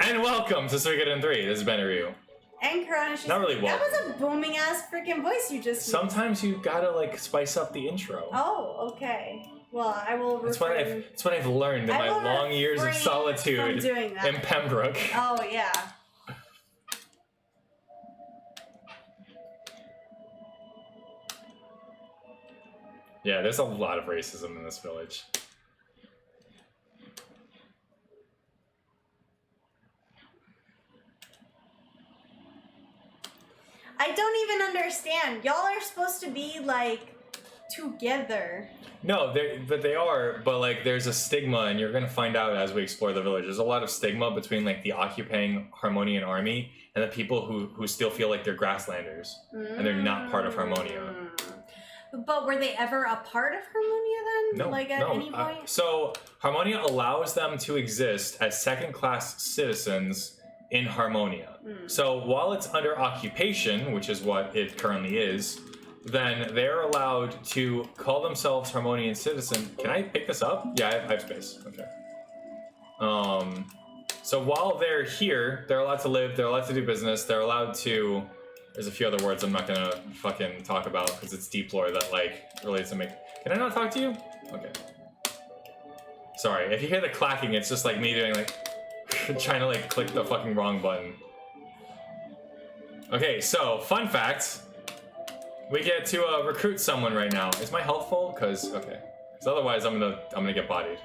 And welcome to Suikoden 3. This is Ben Ryu. And Corona. Not really That was a booming ass freaking voice you just used. Sometimes you gotta like spice up the intro. Oh, okay. Well, I will refrain. It's what I've learned in my long years of solitude in Pembroke. Oh, yeah. Yeah, there's a lot of racism in this village. I don't even understand. Y'all are supposed to be like together. No, they are, but like there's a stigma, and you're gonna find out as we explore the village. There's a lot of stigma between like the occupying Harmonian army and the people who still feel like they're grasslanders and they're not part of Harmonia. But were they ever a part of Harmonia then? No, like at any point? So Harmonia allows them to exist as second-class citizens in Harmonia. So while it's under occupation, which is what it currently is, then they're allowed to call themselves Harmonian citizens. Can I pick this up? Yeah, I have space. Okay. So while they're here, they're allowed to live, they're allowed to do business, they're allowed to... There's a few other words I'm not gonna fucking talk about because it's deep lore that like relates to me. Can I not talk to you? Okay. Sorry, if you hear the clacking, it's just like me doing like trying to like click the fucking wrong button. Okay, so fun fact: we get to recruit someone right now. Is my health full? Cause okay, cause otherwise I'm gonna get bodied.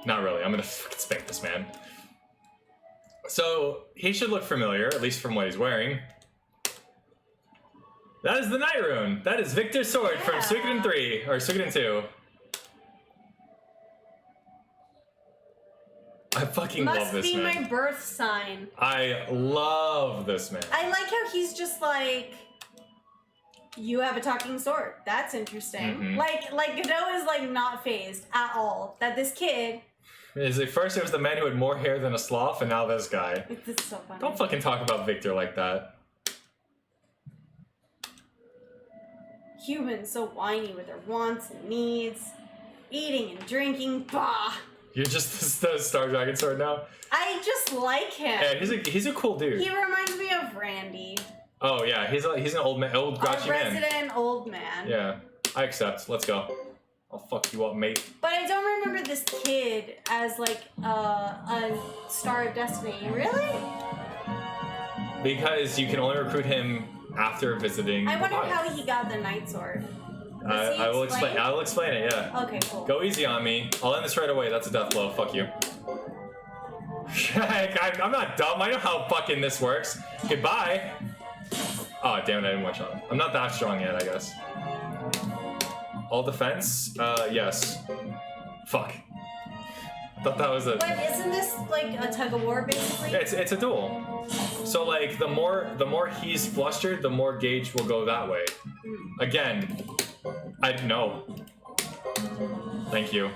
Not really. I'm gonna fucking spank this man. So he should look familiar, at least from what he's wearing. That is the Night Rune. That is Victor's sword from Suikoden 3, or Suikoden 2. I fucking love this man. Must be my birth sign. I love this man. I like how he's just like, you have a talking sword. That's interesting. Like Godot is like not phased at all that this kid... Is like first it was the man who had more hair than a sloth, and now this guy. This is so funny. Don't fucking talk about Victor like that. Humans so whiny with their wants and needs, eating and drinking, bah. You're just the Star Dragon sword now? I just like him. Yeah, he's a cool dude. He reminds me of Randy. Oh yeah, he's an old man, old grouchy man. A resident old man. Yeah, I accept. Let's go. I'll fuck you up, mate. But I don't remember this kid as like a Star of Destiny. Really? Because you can only recruit him after visiting. I wonder how he got the Night Sword. I will explain. I will explain it. Yeah. Okay, cool. Go easy on me. I'll end this right away. That's a death blow. Fuck you. I'm not dumb. I know how fucking this works. Goodbye. Oh damn it! I didn't watch on. I'm not that strong yet, I guess. All defense? Yes. Fuck. Thought that was a... But isn't this like a tug of war, basically? It's a duel. So like the more he's flustered, the more gauge will go that way. Again, I know. Thank you.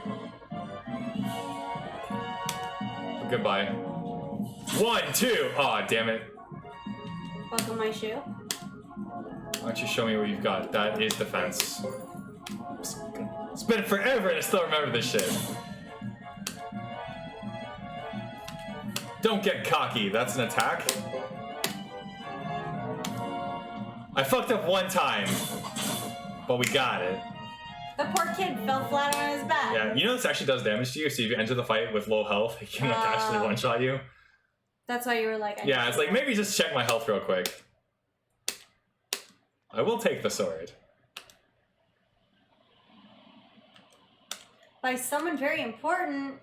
Goodbye. 1, 2. Aw, damn it. Buckle my shoe. Why don't you show me what you've got? That is defense. It's been forever and I still remember this shit. Don't get cocky. That's an attack. I fucked up one time, but we got it. The poor kid fell flat on his back. Yeah, you know this actually does damage to you, so if you enter the fight with low health, it can like actually one-shot you. That's why you were like... Yeah, it's like, maybe just check my health real quick. I will take the sword. By someone very important.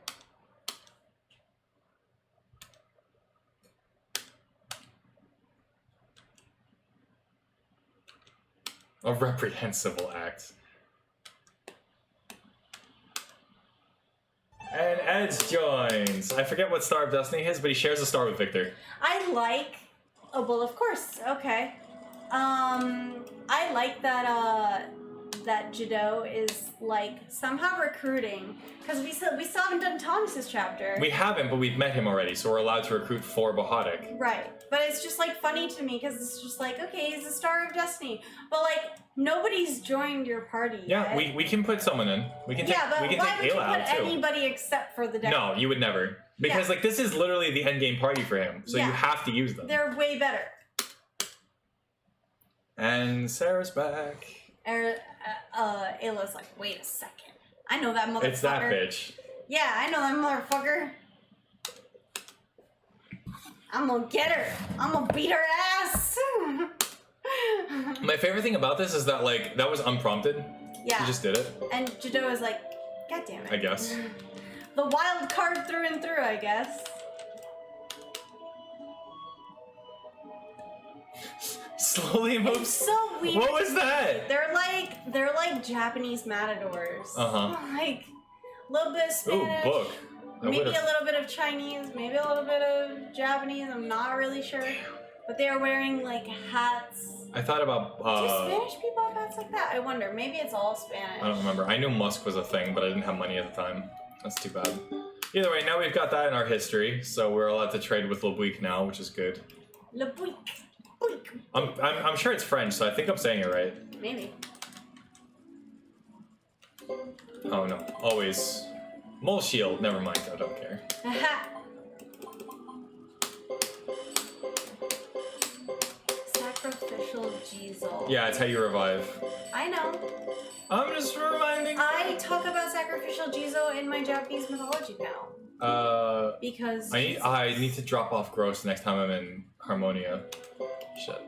A reprehensible act. And Eds joins. I forget what Star of Destiny is, but he shares a star with Victor. I like... Oh, well, of course. Okay. I like that, that Godot is, like, somehow recruiting. Because we still haven't done Thomas's chapter. We haven't, but we've met him already, so we're allowed to recruit for Bohotic. Right. But it's just, like, funny to me, because it's just like, okay, he's a Star of Destiny. But, like, nobody's joined your party yet. Yeah, we can put someone in. We can take, yeah, but we can why take would you Ayla put out, too. anybody except for the deck? No, you would never. Because like this is literally the end game party for him, so you have to use them. They're way better. And Sarah's back. Ayla's like, wait a second. I know that motherfucker. It's that bitch. Yeah, I know that motherfucker. I'm gonna get her. I'm gonna beat her ass. My favorite thing about this is that like that was unprompted. Yeah. He just did it. And Jado is like, God damn it. I guess. The wild card through and through, I guess. Slowly moves. It's so weird. What was that? They're like Japanese matadors. Like a little bit of Spanish. Ooh, book. Maybe a little bit of Chinese, maybe a little bit of Japanese, I'm not really sure. But they are wearing like hats. I thought about Do Spanish people have hats like that? I wonder. Maybe it's all Spanish. I don't remember. I knew Musk was a thing, but I didn't have money at the time. That's too bad. Either way, now we've got that in our history, so we're allowed to trade with Lebuik now, which is good. Lebuik. I'm sure it's French, so I think I'm saying it right. Maybe. Oh no, always. Mole shield, never mind, I don't care. Sacrificial Jizel. Yeah, it's how you revive. I know. I'm just reminding I talk about Sacrificial Jizo in my Japanese mythology panel. Because I need to drop off Gross next time I'm in Harmonia. Shit.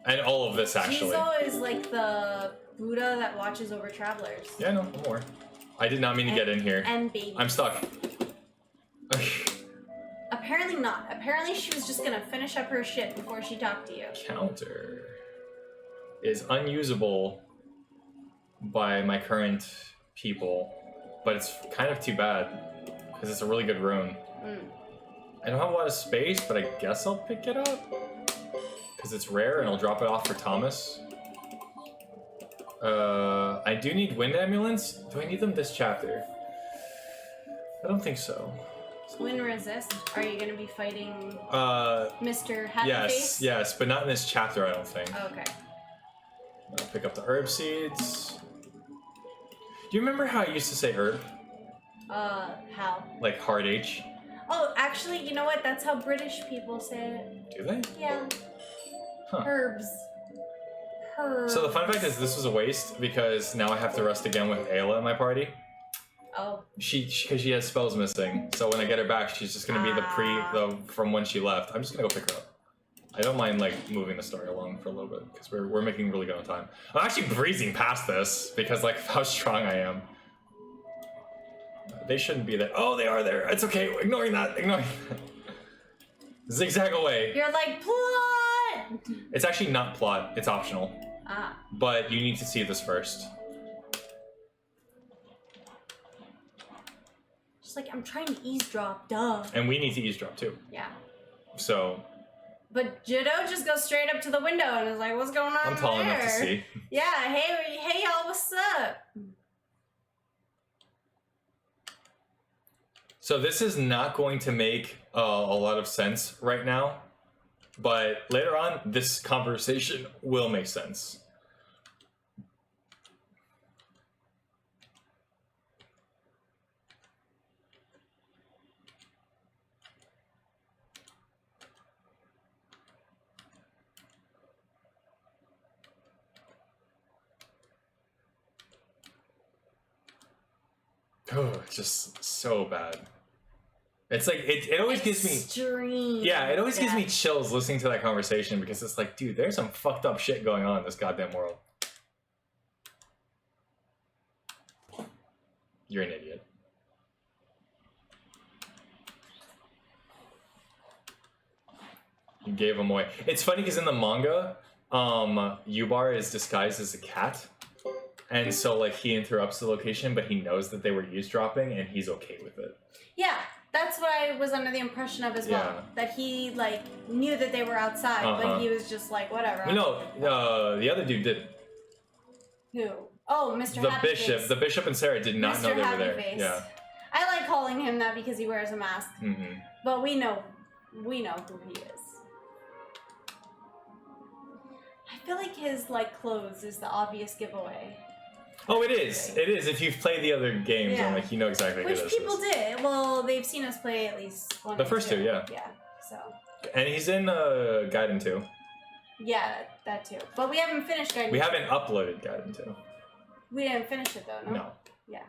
And all of this actually. Jizo is like the Buddha that watches over travelers. Yeah, no, I'm more. I did not mean to get in here. And babies. I'm stuck. Apparently not. Apparently she was just gonna finish up her shit before she talked to you. Counter is unusable by my current people, but it's kind of too bad because it's a really good rune. I don't have a lot of space, but I guess I'll pick it up because it's rare and I'll drop it off for Thomas. I do need wind ambulance. Do I need them this chapter? I don't think so. Wind resist? Are you gonna be fighting Mr. Happy yes, Face? yes, but not in this chapter, I don't think. Okay. I'll pick up the herb seeds. Do you remember how I used to say herb? How? Like hard H? Oh, actually, you know what? That's how British people say it. Do they? Yeah. Huh. Herbs. Herbs. So the fun fact is this was a waste because now I have to rest again with Ayla in my party. Oh. Because she has spells missing. So when I get her back, she's just gonna be the from when she left. I'm just gonna go pick her up. I don't mind like moving the story along for a little bit because we're making really good on time. I'm actually breezing past this because like how strong I am. They shouldn't be there. Oh, they are there. It's okay. Ignoring that. Ignoring that. Zigzag away. You're like, plot! It's actually not plot. It's optional. Ah. But you need to see this first. Just like, I'm trying to eavesdrop, duh. And we need to eavesdrop too. Yeah. So. But Jado just goes straight up to the window and is like, what's going on I'm tall there? enough to see. Yeah, hey y'all, what's up? So this is not going to make a lot of sense right now, but later on, this conversation will make sense. Oh, it's just so bad. It's like, it always gives me... Extreme. Yeah, it always gives me chills listening to that conversation because it's like, dude, there's some fucked up shit going on in this goddamn world. You're an idiot. You gave him away. It's funny because in the manga, Yubar is disguised as a cat. And so, like, he interrupts the location, but he knows that they were eavesdropping, and he's okay with it. Yeah, that's what I was under the impression of as well. That he, like, knew that they were outside, but he was just like, whatever. No, the other dude didn't. Who? Oh, Mr. Happy Face. The bishop and Sarah did not know they were there. Face. Yeah. I like calling him that because he wears a mask. Mm-hmm. But we know who he is. I feel like his, like, clothes is the obvious giveaway. Oh, it is. It is. If you've played the other games, Yeah. and like you know exactly Which who this people is. did. Well, they've seen us play at least one. The or first two, yeah. Yeah. So. And he's in Gaiden 2. Yeah, that too. But we haven't finished Gaiden. We haven't uploaded Gaiden 2. We didn't finish it though. No. No. Yeah.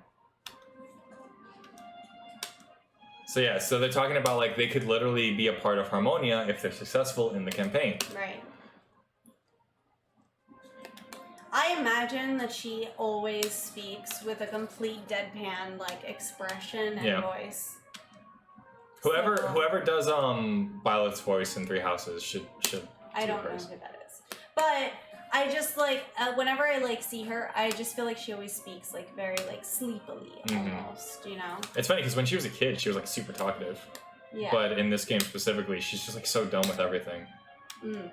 So yeah, so they're talking about like they could literally be a part of Harmonia if they're successful in the campaign. Right. I imagine that she always speaks with a complete deadpan like expression and voice. Whoever does Violet's voice in Three Houses should I don't know who that is. But I just like whenever I like see her, I just feel like she always speaks like very like sleepily almost, you know? It's funny because when she was a kid, she was like super talkative. Yeah. But in this game specifically, she's just like so done with everything. Mm.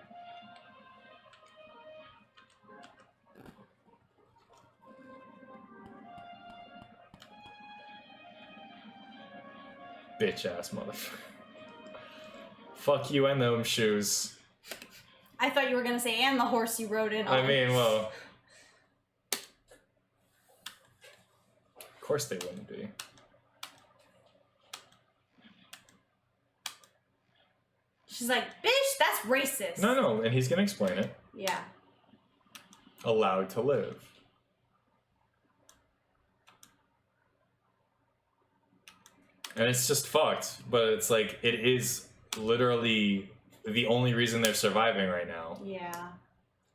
Bitch ass motherfucker. Fuck you and them shoes. I thought you were gonna say, and the horse you rode in on. I mean, well. Of course they wouldn't be. She's like, bitch, that's racist. No, and he's gonna explain it. Yeah. Allowed to live. And it's just fucked, but it's like, it is literally the only reason they're surviving right now. Yeah.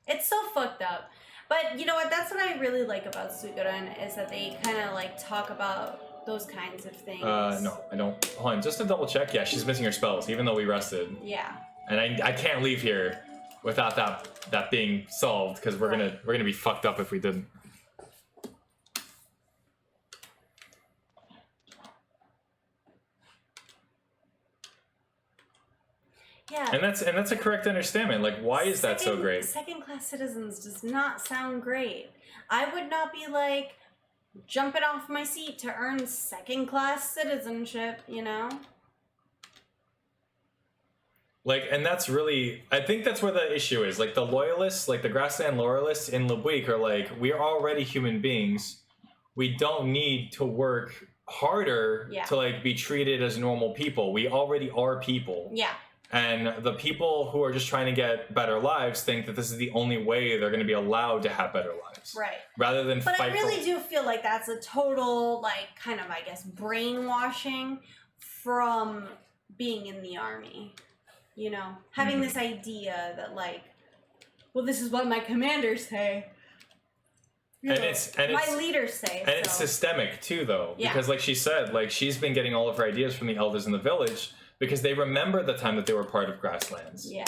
It's so fucked up. But you know what? That's what I really like about Suikoden, is that they kind of like talk about those kinds of things. No, I don't. Hold on, just to double check. Yeah, she's missing her spells, even though we rested. Yeah. And I can't leave here without that being solved, because we're gonna be fucked up if we didn't. Yeah. And that's a correct understanding. Like, why is that so great? Second-class citizens does not sound great. I would not be like jumping off my seat to earn second-class citizenship, you know? Like, and that's really, I think that's where the issue is. Like, the loyalists, like the Grassland loyalists in Lebuik are like, we're already human beings. We don't need to work harder to like be treated as normal people. We already are people. Yeah. And the people who are just trying to get better lives think that this is the only way they're going to be allowed to have better lives. Right. Rather than But fight I really do feel like that's a total, like, kind of, I guess, brainwashing from being in the army. You know? Having this idea that, like, well, this is what my commanders say. My leaders say. And it's systemic, too, though. Yeah. Because, like she said, like, she's been getting all of her ideas from the elders in the village because they remember the time that they were part of Grasslands. Yeah.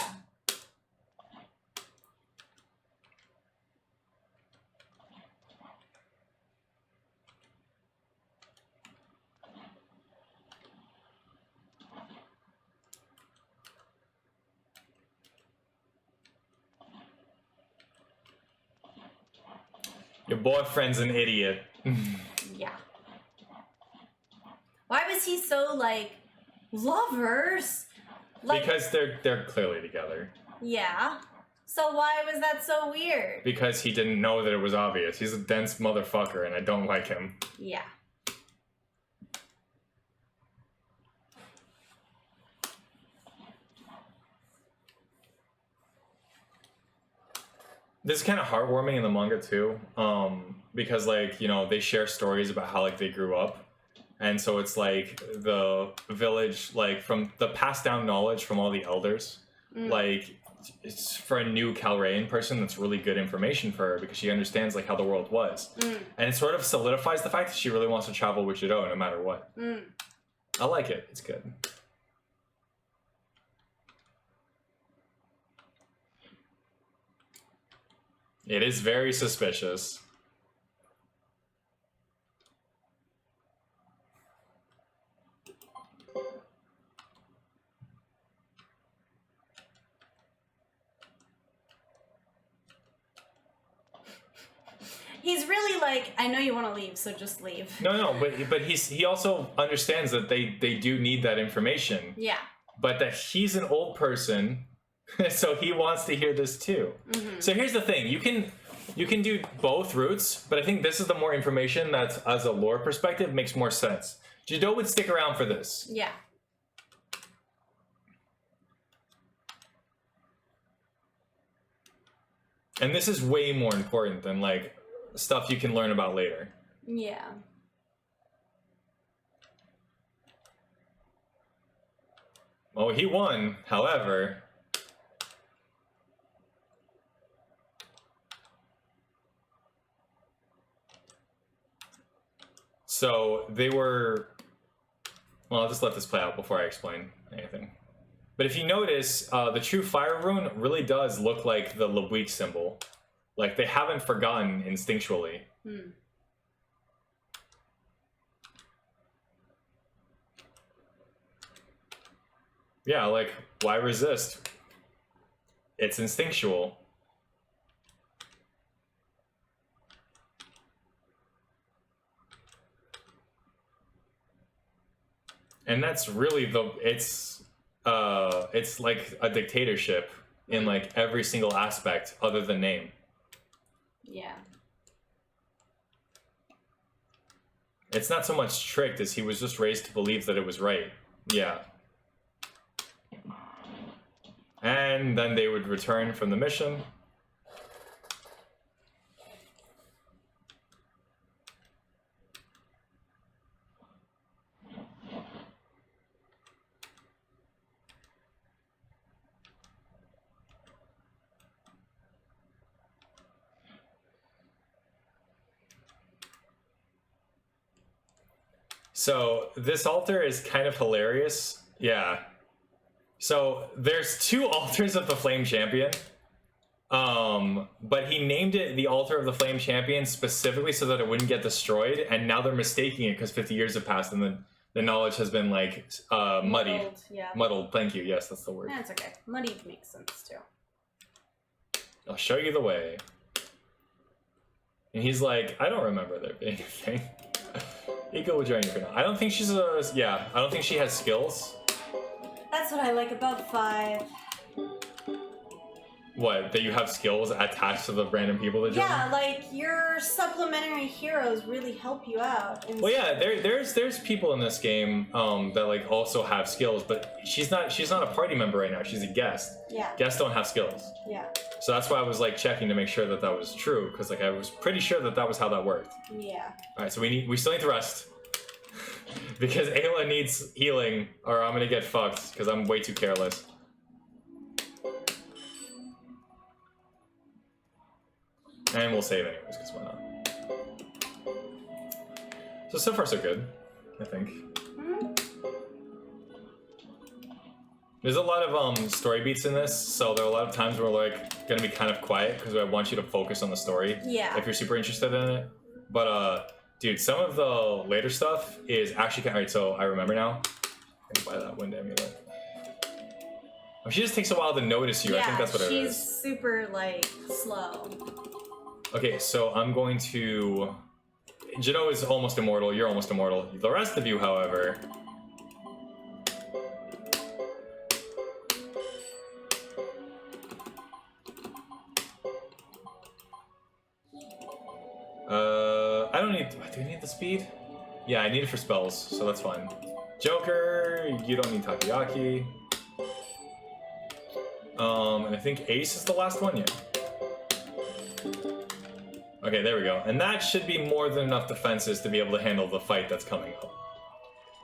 Your boyfriend's an idiot. Yeah. Why was he so, like, lovers? Like, because they're clearly together. Yeah. So why was that so weird? Because he didn't know that it was obvious. He's a dense motherfucker, and I don't like him. Yeah. This is kind of heartwarming in the manga too, because like, you know, they share stories about how like they grew up, and so it's like the village, like from the passed down knowledge from all the elders, like it's for a new Calraean person, that's really good information for her because she understands like how the world was, and it sort of solidifies the fact that she really wants to travel with Jidou no matter what. I like it. It's good. It is very suspicious. He's really like, I know you want to leave, so just leave. No, but he also understands that they do need that information. Yeah. But that he's an old person, so he wants to hear this too. So here's the thing: you can You can do both routes, but I think this is the more information that, as a lore perspective, makes more sense. Judo would stick around for this. Yeah. And this is way more important than, like, stuff you can learn about later. Yeah. Well, he won, however. So they were. Well, I'll just let this play out before I explain anything. But if you notice, the true fire rune really does look like the Lebuik symbol. Like, they haven't forgotten instinctually. Hmm. Yeah, like, why resist? It's instinctual. And that's really it's like a dictatorship in like every single aspect other than name. Yeah. It's not so much tricked as he was just raised to believe that it was right. Yeah. And then they would return from the mission. So this altar is kind of hilarious. Yeah. So there's two altars of the Flame Champion. But he named it the Altar of the Flame Champion specifically so that it wouldn't get destroyed, and now they're mistaking it because 50 years have passed and the knowledge has been like muddied. Muddled, yeah. Muddled, thank you. Yes, that's the word. That's okay. Muddied makes sense too. I'll show you the way. And he's like, I don't remember there being a thing. Ego will join you for now. I don't think she's a... Yeah, I don't think she has skills. That's what I like about 5. What? That you have skills attached to the random people that join? Yeah, like your supplementary heroes really help you out. Well, yeah, there's people in this game that like also have skills, but she's not a party member right now. She's a guest. Yeah. Guests don't have skills. Yeah. So that's why I was like checking to make sure that that was true, because like I was pretty sure that that was how that worked. Yeah. All right, so we still need to rest because Ayla needs healing, or I'm gonna get fucked because I'm way too careless. And we'll save anyways, because why not? So far so good, I think. Mm-hmm. There's a lot of story beats in this, so there are a lot of times where we're like gonna be kind of quiet because I want you to focus on the story. Yeah. If you're super interested in it. But dude, some of the later stuff is actually alright, so I remember now. I can buy that wind amulet. Oh, she just takes a while to notice you. Yeah, I think that's what it is. she's super like slow. Okay, so I'm going to... Jino is almost immortal, you're almost immortal. The rest of you, however... I don't need... Do I need the speed? Yeah, I need it for spells, so that's fine. Joker, you don't need Takoyaki. And I think Ace is the last one, yeah. Okay, there we go. And that should be more than enough defenses to be able to handle the fight that's coming up.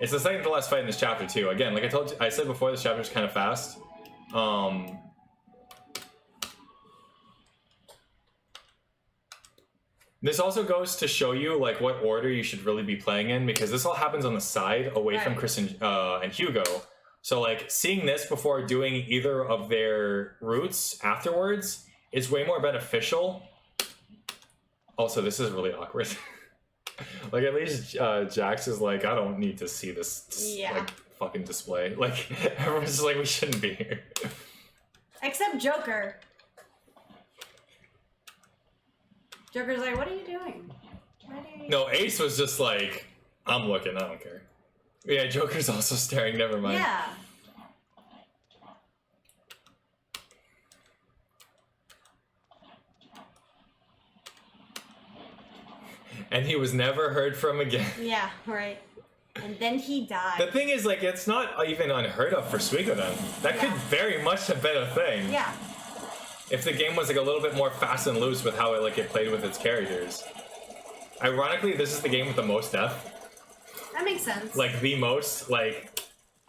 It's the second to last fight in this chapter too. Again, like I said before, this chapter is kind of fast. This also goes to show you like what order you should really be playing in, because this all happens on the side away from Chris and Hugo. So like seeing this before doing either of their routes afterwards is way more beneficial. Also, this is really awkward. Like at least Jax is like, I don't need to see this like fucking display. Like everyone's just like, we shouldn't be here. Except Joker. Joker's like, what are you doing? No, Ace was just like, I'm looking, I don't care. Yeah, Joker's also staring, never mind. Yeah. and he was never heard from again. Yeah, right. And then he died. The thing is, like, it's not even unheard of for Suikoden. That could very much have been a thing. Yeah. If the game was like a little bit more fast and loose with how it played with its characters. Ironically, this is the game with the most death. That makes sense. Like the most, like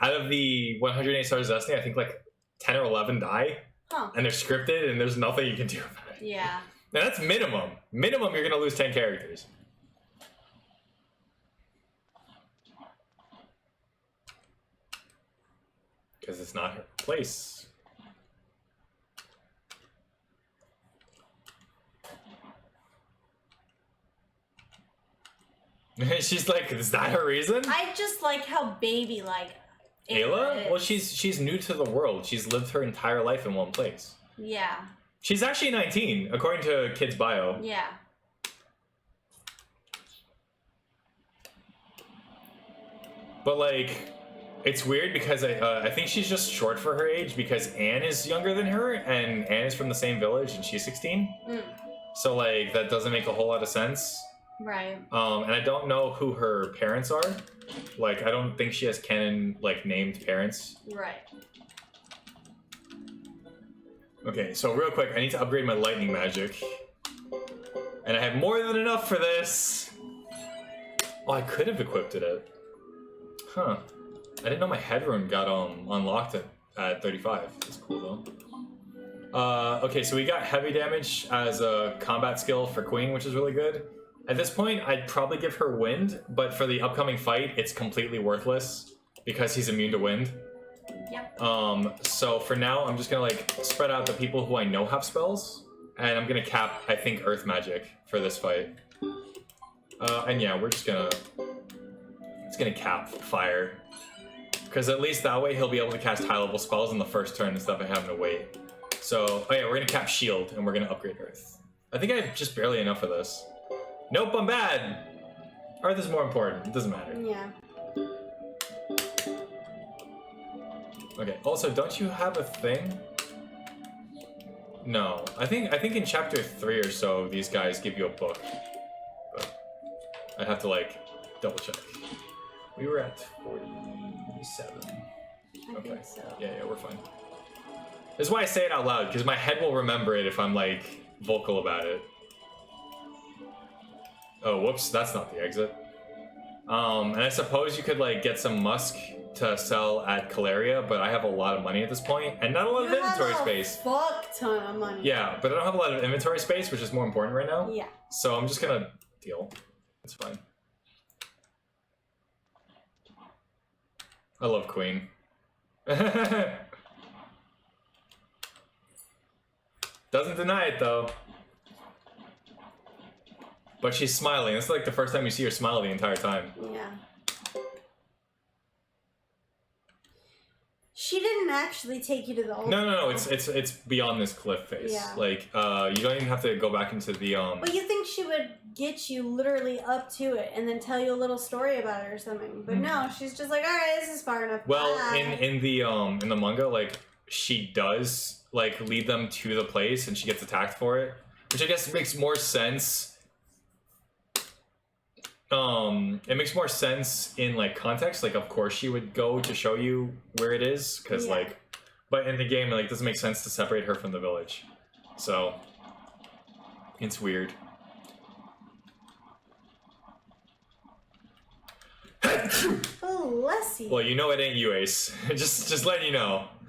out of the 108 Stars of Destiny, I think like 10 or 11 die. Huh. And they're scripted and there's nothing you can do about it. Yeah. Now that's minimum. Minimum, you're gonna lose 10 characters. Because it's not her place. She's like, is that her reason? I just like how baby-like Ayla? is. Well, she's new to the world. She's lived her entire life in one place. Yeah. She's actually 19, according to Kid's bio. Yeah. But like, it's weird because I think she's just short for her age because Anne is younger than her, and Anne is from the same village, and she's 16. So like, that doesn't make a whole lot of sense. Right. And I don't know who her parents are. Like, I don't think she has canon, like, named parents. Right. Okay, so real quick, I need to upgrade my lightning magic. And I have more than enough for this. Oh, I could have equipped it. Huh. I didn't know my headroom got unlocked at 35. That's cool, though. Okay, so we got heavy damage as a combat skill for Queen, which is really good. At this point, I'd probably give her wind, but for the upcoming fight, it's completely worthless because he's immune to wind. Yep. So for now, I'm just gonna like spread out the people who I know have spells, and I'm gonna cap, I think, earth magic for this fight. And yeah, we're just gonna cap fire, because at least that way he'll be able to cast high level spells in the first turn instead of having to wait. So, oh yeah, we're gonna cap shield and we're gonna upgrade earth. I think I have just barely enough of this. Nope, I'm bad. Earth is more important. It doesn't matter. Yeah. Okay. Also, don't you have a thing? No. I think in chapter 3 or so, these guys give you a book. But I'd have to like double check. We were at 47. I Okay. think so. Yeah, we're fine. This is why I say it out loud, because my head will remember it if I'm like vocal about it. Oh, whoops, that's not the exit. And I suppose you could like get some musk to sell at Caleria, but I have a lot of money at this point, and not a lot of inventory space. Fuck ton of money. Yeah, but I don't have a lot of inventory space, which is more important right now. Yeah. So I'm just gonna deal. It's fine. I love Queen. Doesn't deny it though. But she's smiling. It's like the first time you see her smile the entire time. Yeah. She didn't actually take you to the old. No. It's beyond this cliff face. Yeah. Like you don't even have to go back into the But you think she would get you literally up to it and then tell you a little story about it or something? But no, she's just like, all right, this is far enough. Well, Bye. in the manga, like she does like lead them to the place and she gets attacked for it, which I guess makes more sense. It makes more sense in like context. Like, of course, she would go to show you where it is, because like, but in the game, like, it doesn't make sense to separate her from the village. So it's weird. Oh, bless you. Well, you know it ain't you, Ace. just letting you know.